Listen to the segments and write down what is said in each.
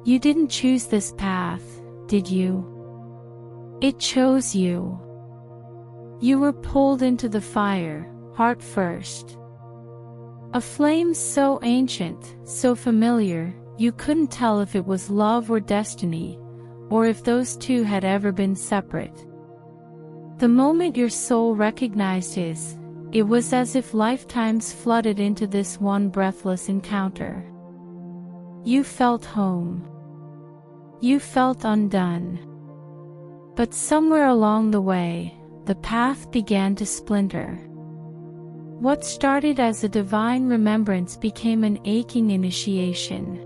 You didn't choose this path, did you? It chose you. You were pulled into the fire, heart first. A flame so ancient, so familiar, you couldn't tell if it was love or destiny, or if those two had ever been separate. The moment your soul recognized his, it was as if lifetimes flooded into this one breathless encounter. You felt home. You felt undone. But somewhere along the way, the path began to splinter. What started as a divine remembrance became an aching initiation.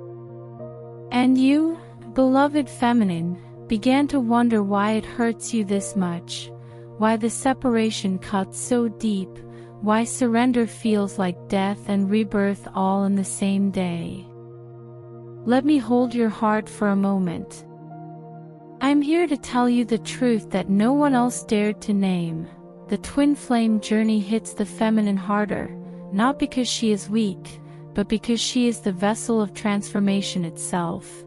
And you, beloved feminine, began to wonder why it hurts you this much, why the separation cuts so deep, why surrender feels like death and rebirth all in the same day. Let me hold your heart for a moment. I'm here to tell you the truth that no one else dared to name. The twin flame journey hits the feminine harder, not because she is weak, but because she is the vessel of transformation itself.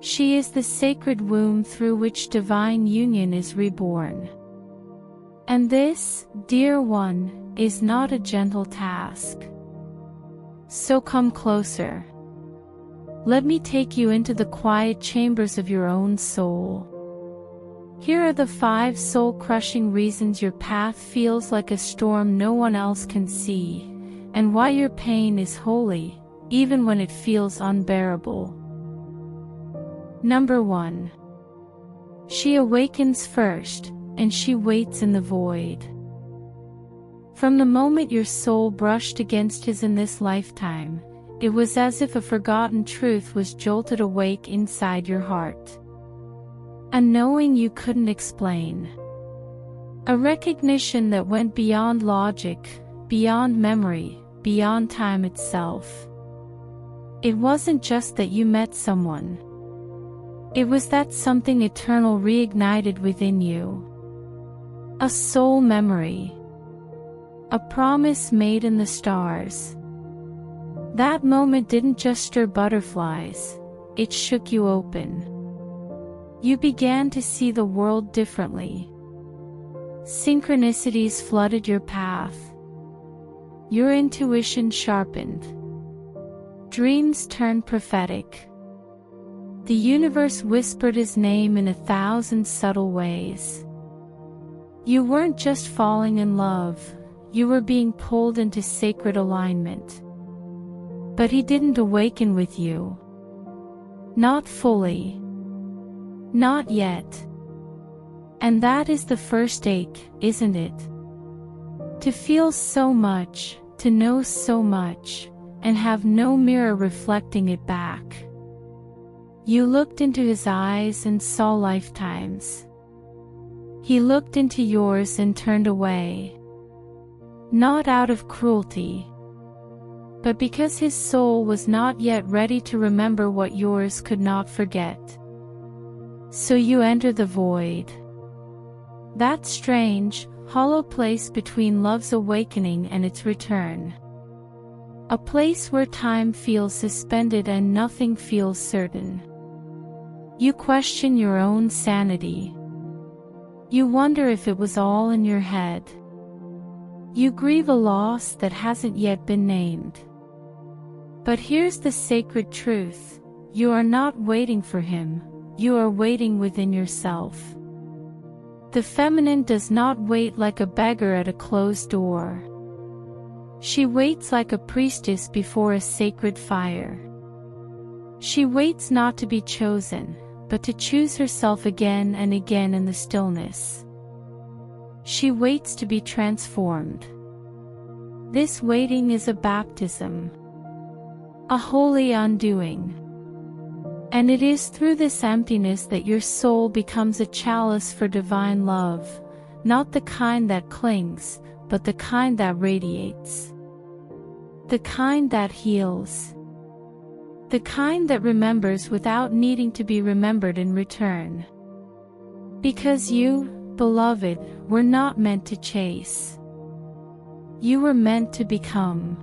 She is the sacred womb through which divine union is reborn. And this, dear one, is not a gentle task. So come closer. Let me take you into the quiet chambers of your own soul. Here are the 5 soul-crushing reasons your path feels like a storm no one else can see, and why your pain is holy, even when it feels unbearable. Number 1. She awakens first, and she waits in the void. From the moment your soul brushed against his in this lifetime, it was as if a forgotten truth was jolted awake inside your heart. A knowing you couldn't explain. A recognition that went beyond logic, beyond memory, beyond time itself. It wasn't just that you met someone. It was that something eternal reignited within you. A soul memory. A promise made in the stars. That moment didn't just stir butterflies, it shook you open. You began to see the world differently. Synchronicities flooded your path. Your intuition sharpened. Dreams turned prophetic. The universe whispered his name in 1,000 subtle ways. You weren't just falling in love, you were being pulled into sacred alignment. But he didn't awaken with you. Not fully. Not yet. And that is the first ache, isn't it? To feel so much, to know so much, and have no mirror reflecting it back. You looked into his eyes and saw lifetimes. He looked into yours and turned away. Not out of cruelty, but because his soul was not yet ready to remember what yours could not forget. So you enter the void. That strange, hollow place between love's awakening and its return. A place where time feels suspended and nothing feels certain. You question your own sanity. You wonder if it was all in your head. You grieve a loss that hasn't yet been named. But here's the sacred truth. You are not waiting for him, you are waiting within yourself. The feminine does not wait like a beggar at a closed door. She waits like a priestess before a sacred fire. She waits not to be chosen, but to choose herself again and again in the stillness. She waits to be transformed. This waiting is a baptism. A holy undoing. And it is through this emptiness that your soul becomes a chalice for divine love, not the kind that clings, but the kind that radiates. The kind that heals. The kind that remembers without needing to be remembered in return. Because you, beloved, were not meant to chase. You were meant to become.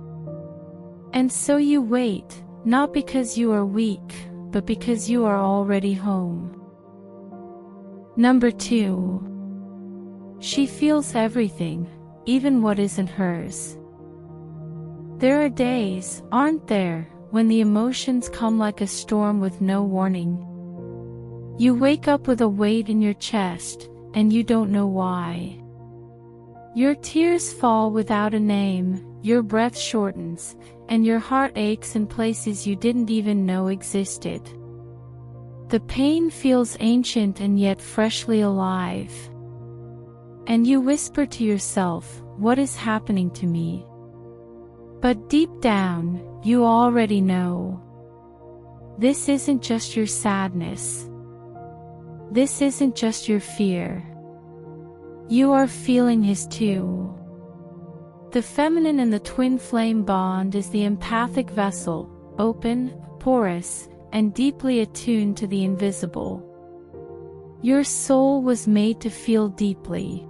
And so you wait, not because you are weak, but because you are already home. Number 2. She feels everything, even what isn't hers. There are days, aren't there, when the emotions come like a storm with no warning. You wake up with a weight in your chest, and you don't know why. Your tears fall without a name, your breath shortens, and your heart aches in places you didn't even know existed. The pain feels ancient and yet freshly alive. And you whisper to yourself, "What is happening to me?" But deep down, you already know. This isn't just your sadness. This isn't just your fear. You are feeling his too. The feminine and the twin flame bond is the empathic vessel, open, porous, and deeply attuned to the invisible. Your soul was made to feel deeply.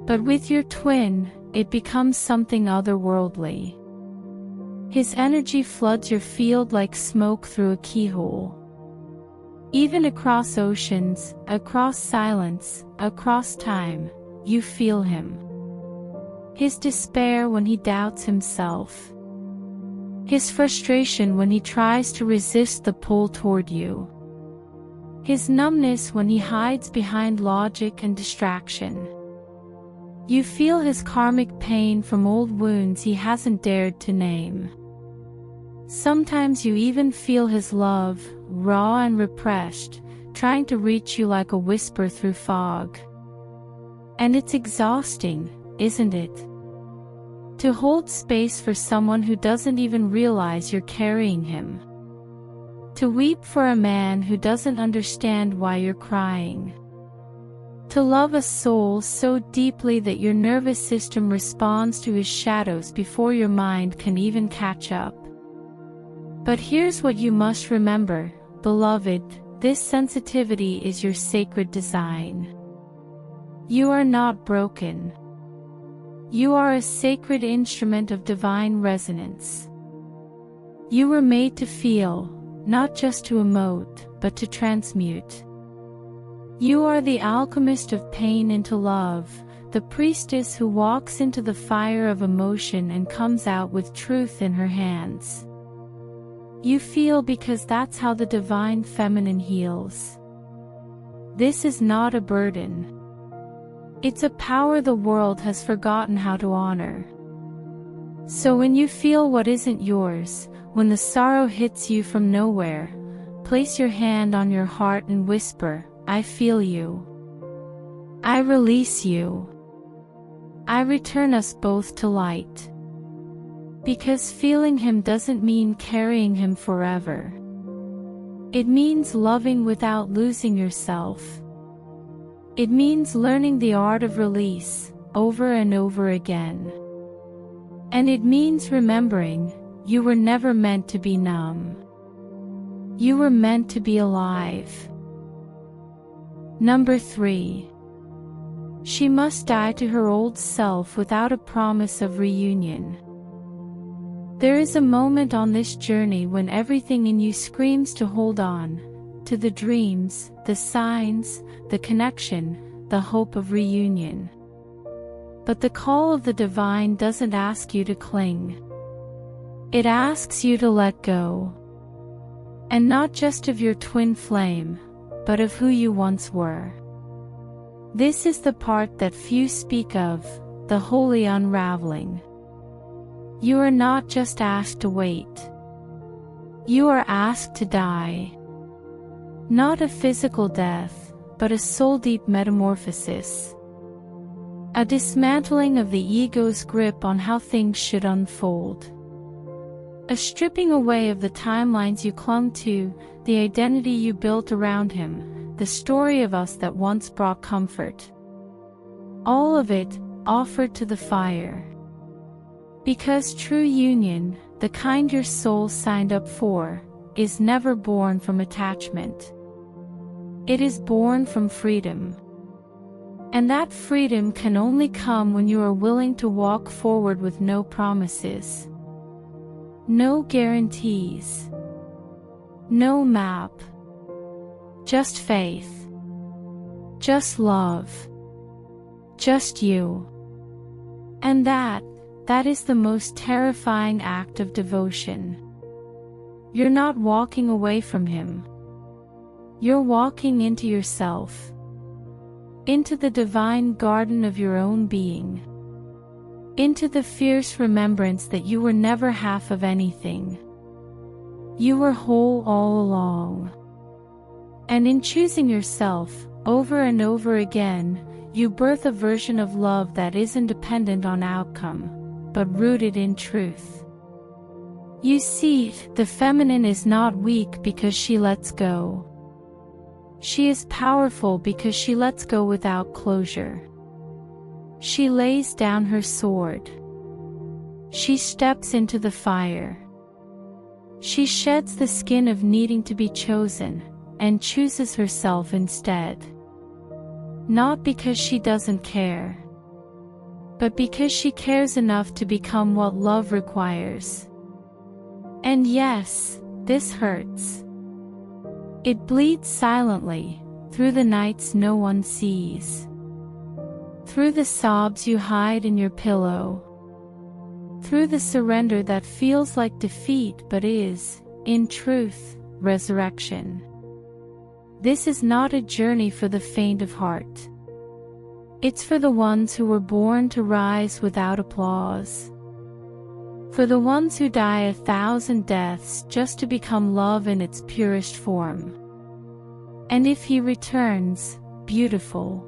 But with your twin, it becomes something otherworldly. His energy floods your field like smoke through a keyhole. Even across oceans, across silence, across time, you feel him. His despair when he doubts himself. His frustration when he tries to resist the pull toward you. His numbness when he hides behind logic and distraction. You feel his karmic pain from old wounds he hasn't dared to name. Sometimes you even feel his love, raw and repressed, trying to reach you like a whisper through fog. And it's exhausting, isn't it? To hold space for someone who doesn't even realize you're carrying him. To weep for a man who doesn't understand why you're crying. To love a soul so deeply that your nervous system responds to his shadows before your mind can even catch up. But here's what you must remember, beloved, this sensitivity is your sacred design. You are not broken. You are a sacred instrument of divine resonance. You were made to feel, not just to emote, but to transmute. You are the alchemist of pain into love, the priestess who walks into the fire of emotion and comes out with truth in her hands. You feel because that's how the divine feminine heals. This is not a burden. It's a power the world has forgotten how to honor. So when you feel what isn't yours, when the sorrow hits you from nowhere, place your hand on your heart and whisper, "I feel you. I release you. I return us both to light." Because feeling him doesn't mean carrying him forever. It means loving without losing yourself. It means learning the art of release, over and over again. And it means remembering, you were never meant to be numb. You were meant to be alive. Number 3. She must die to her old self without a promise of reunion. There is a moment on this journey when everything in you screams to hold on, to the dreams, the signs, the connection, the hope of reunion. But the call of the divine doesn't ask you to cling. It asks you to let go. And not just of your twin flame, but of who you once were. This is the part that few speak of, the holy unraveling. You are not just asked to wait. You are asked to die. Not a physical death, but a soul-deep metamorphosis. A dismantling of the ego's grip on how things should unfold. A stripping away of the timelines you clung to, the identity you built around him, the story of us that once brought comfort. All of it, offered to the fire. Because true union, the kind your soul signed up for, is never born from attachment. It is born from freedom. And that freedom can only come when you are willing to walk forward with no promises. No guarantees. No map. Just faith. Just love. Just you. And that is the most terrifying act of devotion. You're not walking away from him. You're walking into yourself. Into the divine garden of your own being. Into the fierce remembrance that you were never half of anything. You were whole all along. And in choosing yourself, over and over again, you birth a version of love that isn't dependent on outcome, but rooted in truth. You see, the feminine is not weak because she lets go. She is powerful because she lets go without closure. She lays down her sword. She steps into the fire. She sheds the skin of needing to be chosen, and chooses herself instead. Not because she doesn't care, but because she cares enough to become what love requires. And yes, this hurts. It bleeds silently, through the nights no one sees. Through the sobs you hide in your pillow. Through the surrender that feels like defeat but is, in truth, resurrection. This is not a journey for the faint of heart. It's for the ones who were born to rise without applause. For the ones who die 1,000 deaths just to become love in its purest form. And if he returns, beautiful.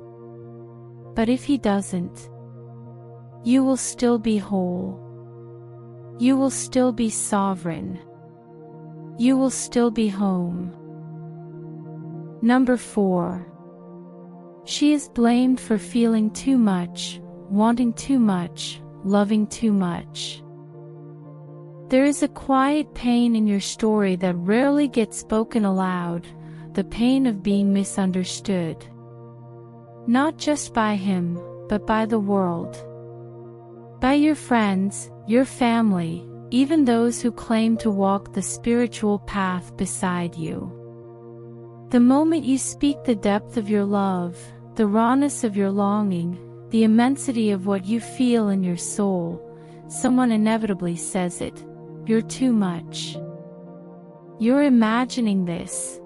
But if he doesn't, you will still be whole. You will still be sovereign. You will still be home. Number 4. She is blamed for feeling too much, wanting too much, loving too much. There is a quiet pain in your story that rarely gets spoken aloud, the pain of being misunderstood. Not just by him, but by the world. By your friends, your family, even those who claim to walk the spiritual path beside you. The moment you speak the depth of your love, the rawness of your longing, the immensity of what you feel in your soul, someone inevitably says it. You're too much. You're imagining this.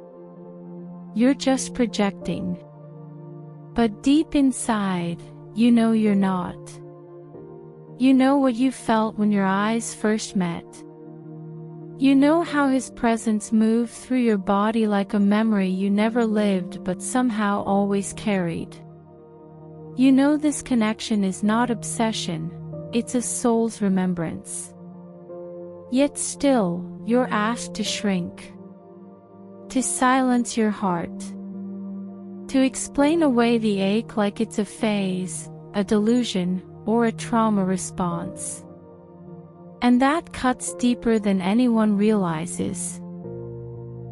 You're just projecting. But deep inside, you know you're not. You know what you felt when your eyes first met. You know how his presence moved through your body like a memory you never lived but somehow always carried. You know this connection is not obsession, it's a soul's remembrance. Yet still, you're asked to shrink. To silence your heart. To explain away the ache like it's a phase, a delusion, or a trauma response. And that cuts deeper than anyone realizes.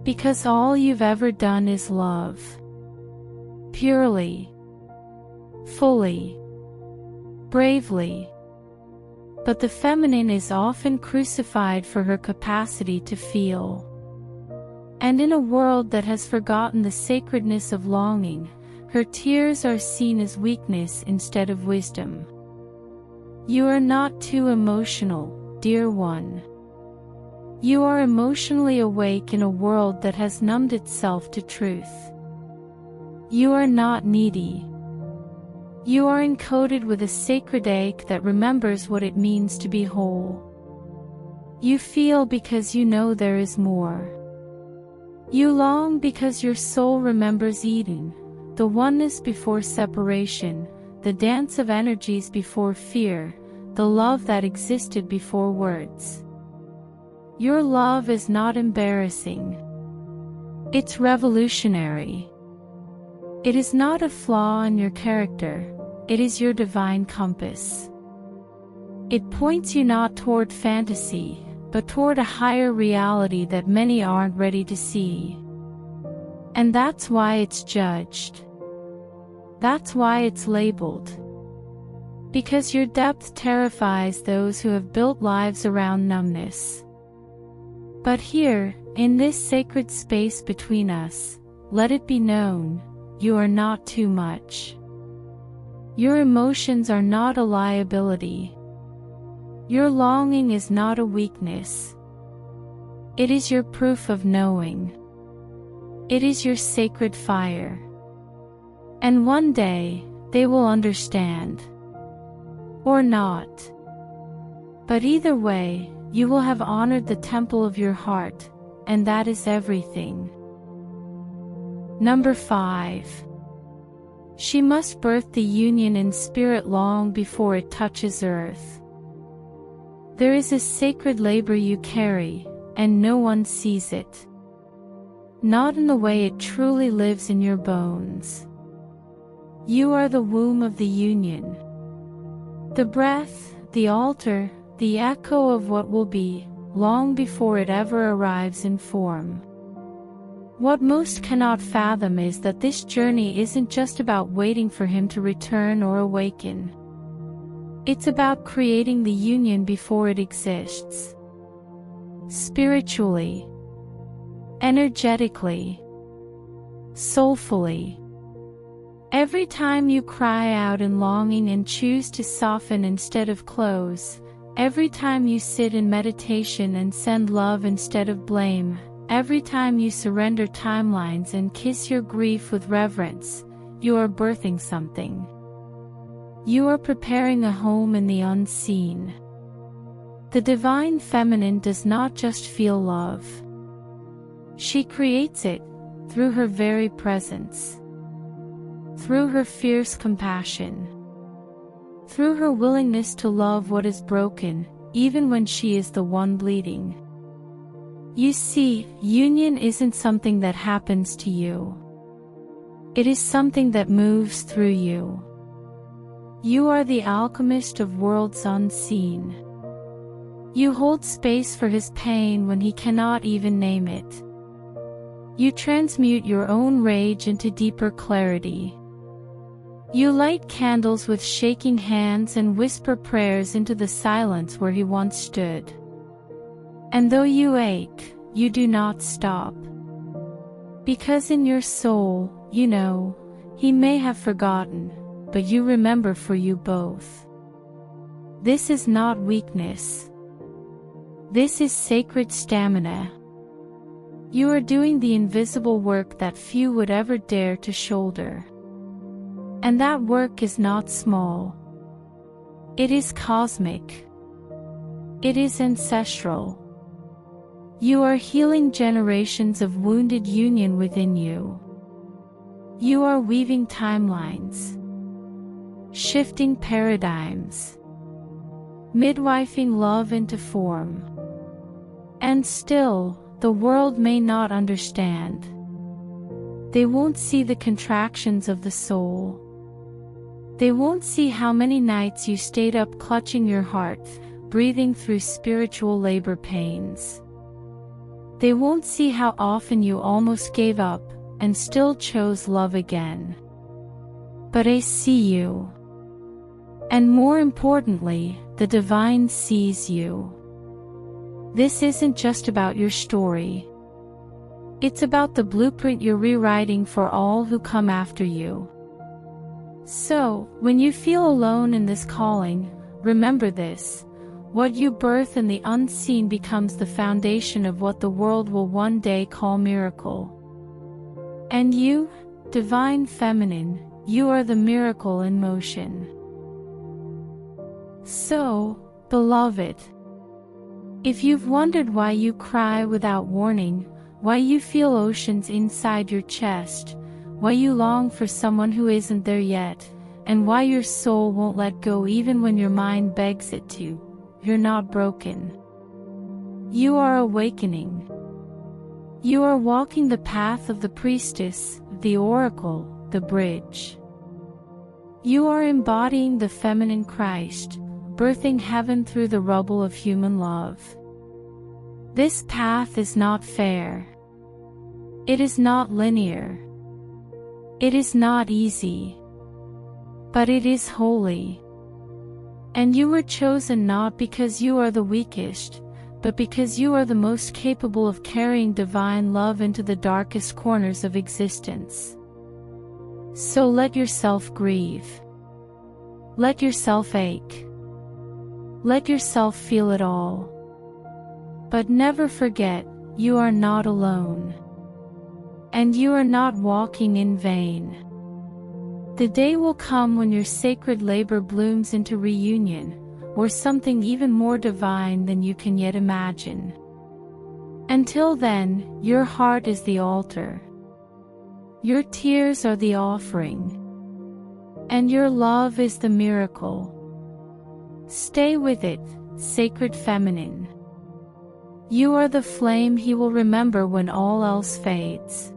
Because all you've ever done is love. Purely. Fully. Bravely. But the feminine is often crucified for her capacity to feel. And in a world that has forgotten the sacredness of longing, her tears are seen as weakness instead of wisdom. You are not too emotional, dear one. You are emotionally awake in a world that has numbed itself to truth. You are not needy. You are encoded with a sacred ache that remembers what it means to be whole. You feel because you know there is more. You long because your soul remembers Eden, the oneness before separation, the dance of energies before fear, the love that existed before words. Your love is not embarrassing. It's revolutionary. It is not a flaw in your character, it is your divine compass. It points you not toward fantasy, but toward a higher reality that many aren't ready to see. And that's why it's judged. That's why it's labeled. Because your depth terrifies those who have built lives around numbness. But here, in this sacred space between us, let it be known, you are not too much. Your emotions are not a liability. Your longing is not a weakness. It is your proof of knowing. It is your sacred fire. And one day, they will understand. Or not. But either way, you will have honored the temple of your heart, and that is everything. Number 5. She must birth the union in spirit long before it touches earth. There is a sacred labor you carry, and no one sees it. Not in the way it truly lives in your bones. You are the womb of the union. The breath, the altar, the echo of what will be, long before it ever arrives in form. What most cannot fathom is that this journey isn't just about waiting for him to return or awaken. It's about creating the union before it exists. Spiritually, energetically, soulfully. Every time you cry out in longing and choose to soften instead of close, every time you sit in meditation and send love instead of blame, every time you surrender timelines and kiss your grief with reverence, you are birthing something. You are preparing a home in the unseen. The divine feminine does not just feel love. She creates it, through her very presence. Through her fierce compassion. Through her willingness to love what is broken, even when she is the one bleeding. You see, union isn't something that happens to you. It is something that moves through you. You are the alchemist of worlds unseen. You hold space for his pain when he cannot even name it. You transmute your own rage into deeper clarity. You light candles with shaking hands and whisper prayers into the silence where he once stood. And though you ache, you do not stop. Because in your soul, you know, he may have forgotten, but you remember for you both. This is not weakness. This is sacred stamina. You are doing the invisible work that few would ever dare to shoulder. And that work is not small. It is cosmic. It is ancestral. You are healing generations of wounded union within you. You are weaving timelines. Shifting paradigms. Midwifing love into form. And still, the world may not understand. They won't see the contractions of the soul. They won't see how many nights you stayed up clutching your heart, breathing through spiritual labor pains. They won't see how often you almost gave up, and still chose love again. But I see you. And more importantly, the divine sees you. This isn't just about your story. It's about the blueprint you're rewriting for all who come after you. So, when you feel alone in this calling, remember this: what you birth in the unseen becomes the foundation of what the world will one day call miracle. And you, divine feminine, you are the miracle in motion. So, beloved, if you've wondered why you cry without warning, why you feel oceans inside your chest, why you long for someone who isn't there yet, and why your soul won't let go even when your mind begs it to, you're not broken. You are awakening. You are walking the path of the priestess, the oracle, the bridge. You are embodying the feminine Christ, birthing heaven through the rubble of human love. This path is not fair. It is not linear. It is not easy. But it is holy. And you were chosen not because you are the weakest, but because you are the most capable of carrying divine love into the darkest corners of existence. So let yourself grieve. Let yourself ache. Let yourself feel it all. But never forget, you are not alone. And you are not walking in vain. The day will come when your sacred labor blooms into reunion, or something even more divine than you can yet imagine. Until then, your heart is the altar. Your tears are the offering. And your love is the miracle. Stay with it, sacred feminine. You are the flame he will remember when all else fades.